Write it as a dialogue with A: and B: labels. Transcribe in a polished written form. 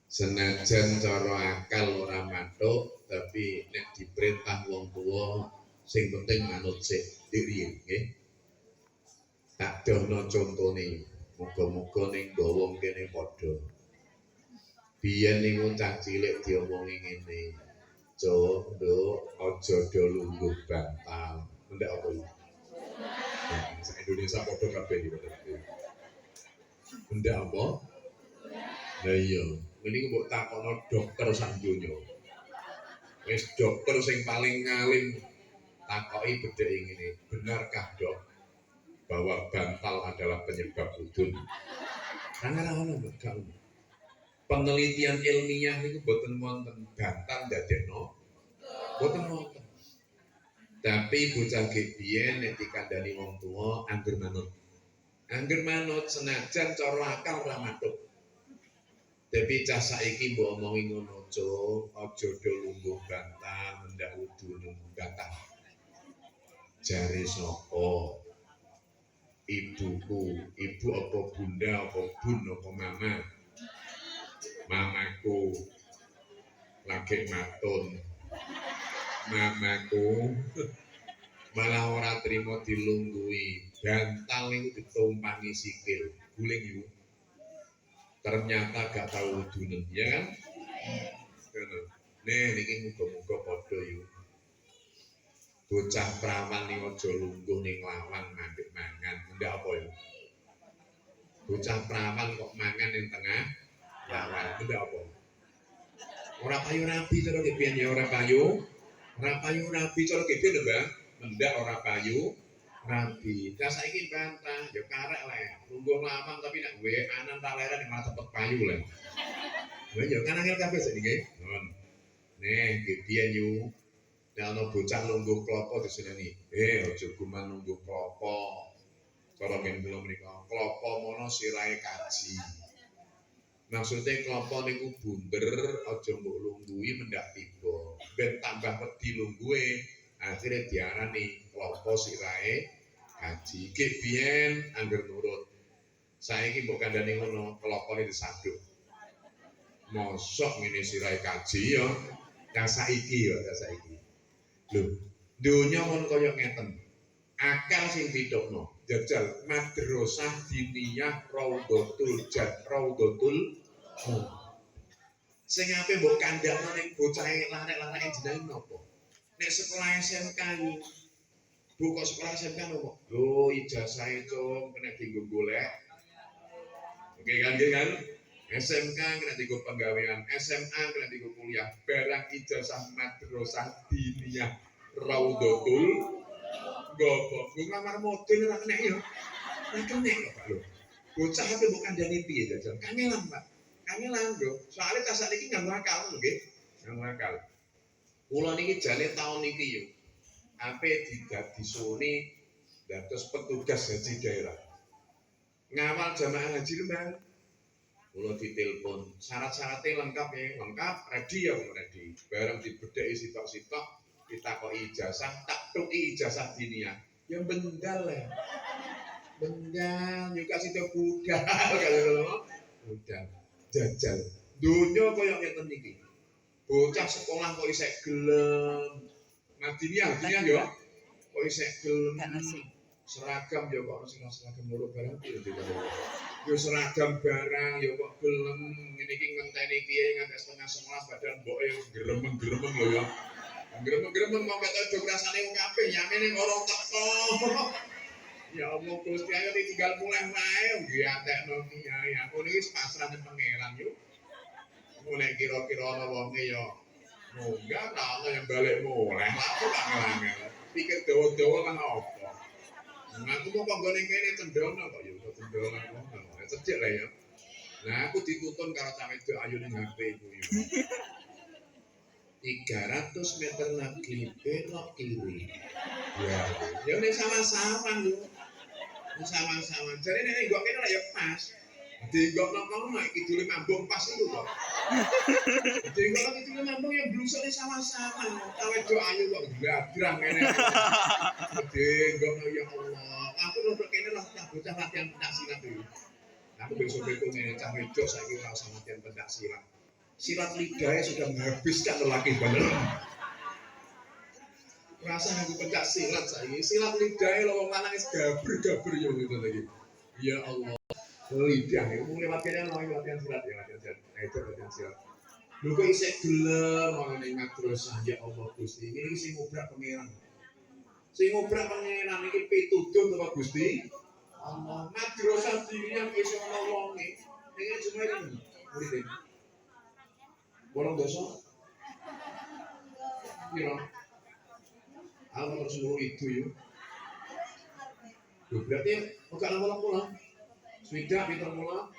A: Senajan cara akal ora mathuk, tapi nek diperintah wong tuwa sing penting manut sik diri nggih. Tak dono contone, muga-muga ning gawa kene padha. Biyen niku cah cilik diomongi ngene. Cuk, nduk, aja do lungguh bantal. Ndak apa iki? Sak Indonesia padha kabeh iki. Ndak apa? Lah iya, ini mbok takono dokter sak donya. Wis dokter sing paling ngalim takoki bedheke ngene, benarkah dok bahwa bantal adalah penyebab udun? Karena ono mbak, penelitian ilmiah itu boten wonten bantal ndadekno, boten wonten. Tapi bocah biyen nek dikandani wong tuwa angger manut. Angger manut senajan cara akal ora matuk. Tapi cah saiki mbok omongi ngono, Cuk, aja do lungguh bantal, ndak udu lungguh bantal. Jare sapa? Ibuku, ibu apa bunda, apa bun, apa mama? Mamaku lagi matun. Mamaku malah ora trimo dilungguhi. Bantal itu ditumpangi sikil, guling itu. Ternyata gak tahu udunen, ya kan? Nih, niki muga-muga padha yo. Bocah prawan ning aja lungguh ning lawang mandek mangan, ndak apa ya. Bocah prawan kok mangan ning tengah lawang, ndak apa. Ora payu rabi cara kepian ya ora payu. Ora payu rabi cara kepian lho, Mbak. Ndak ora payu rabi. Lah saiki bantah ya karek le. Lungguh lawang tapi nek duwe anan taleran malah cepet payu le. Lha ya kan angel kabeh sak niki. Nih, kepian yo. Nek ana bocah lungguh klopo diseneni. Aja guman lungguh klopo. Cara men kula menika, klopo mono sirahe kaji. Maksudnya klopo niku bunder, aja mbok lungguhi mendak tiba. Ben tambah wedi lungguhe, akhirnya diarani klopo sirahe kaji. Ki biyen angger nurut. Saiki mbok kandhani ngono, klopone disaduk. Mosok ngene sirahe kaji ya. Ka saiki ya, ka saiki. Lho, donya mon kaya ngeten. Akal sing ditokno, jajal madrasah diniyah Raudhatul Raudhatul. Sing ape mbok kandhakno ning bocah larek-lareke jenenge napa? Nek sekolah SMK iki. Bu kok sekolah SMK nopo? Lho, ijazahe cung kena dienggo golek. Oke kan nggih kan? SMK kena dienggo penggawean, SMA kena dienggo kuliah, barang ijazah madrasah diniyah Raudhatul gopo. Gue ngamar model ora kena ya. Ora kena kok, Pak lho. Bocah ape mbok kandhani piye jajal? Kangelan, Pak. Kangelan lho. Soale tas sakniki nganggo akal lho nggih. Nganggo akal. Kula niki jane taun niki yo. Ape disuni dados petugas haji daerah. Ngawal jamaah haji Rembang. Kula ditelepon, syarat-syaratnya lengkap ya, lengkap, ready ya, ready. Bareng dibedheki sitok-sitok, ditakoki ijazah, tak tuki ijazah diniyah. Ya bendal ya. Bendal, yo kasih tau budal kalau budal. Jajal. Dunya koyo ngeten niki. Bocah sekolah kok isih gelem. Nah diniyah yo. Kok isih gelem. Seragam yo kok sing seragam loro barang piye yo seragam barang yo kok gelem ngene iki ngenteni kiye nganti setengah 11 badan mboke gremeng-gremeng lho yo. Gremeng-gremeng mau ketok do rasane wong kabeh yamene orang teko. Ya Allah Gusti ayo tinggal mulai wae nggih antekno kiai. Aku niki pasrah nang pangeran yo. Mulai kira-kira ana wonge yo munggah ta ana yang balik mulai. Aku tak ngelangel. Pikir dawa-dawa kan apa? Aku kok nggone kene cendhong kok ya cendhong aku. Cedhek lah ya. Nah, aku dituntun karo cah wedok ayu ning HP iku ya. 300 meter lagi belok kiri. Ya, ya ini sama-sama lho. Sama-sama. Jadi nek nggo kene lah ya pas. Dinggok nang nek kidule mambung pas iku kok. Dinggok kidule mambung ya blusune sama-sama. Cah wedok ayu kok gladrang ngene. Dinggok ya Allah. Aku rodok kene lah bocah latihan pencak silat iki. Aku besok-besok ngene cah wedok saiki ora usah latihan pencak silat. silat lidahnya sudah menghabiskan lelaki bener. Rasa aku pencak silat saya, silat lidahnya lo lanang es gaber yo gitu lagi. Ya Allah, lidah itu mulai latihan latihan silat ya latihan silat. Nah itu latihan silat. Lu kok isek gelem orang ingat terus ya Allah Gusti. Ini sing ngobrak pangeran. Sing ngobrak pangeran iki pitutur to Gusti. Allah madrasah diri yang iso nolongi. Ini cuma ini murid. Bolong dosa. Kira aku harus ngurus itu yuk. Berarti enggak lama pulang. Sudah kita pulang.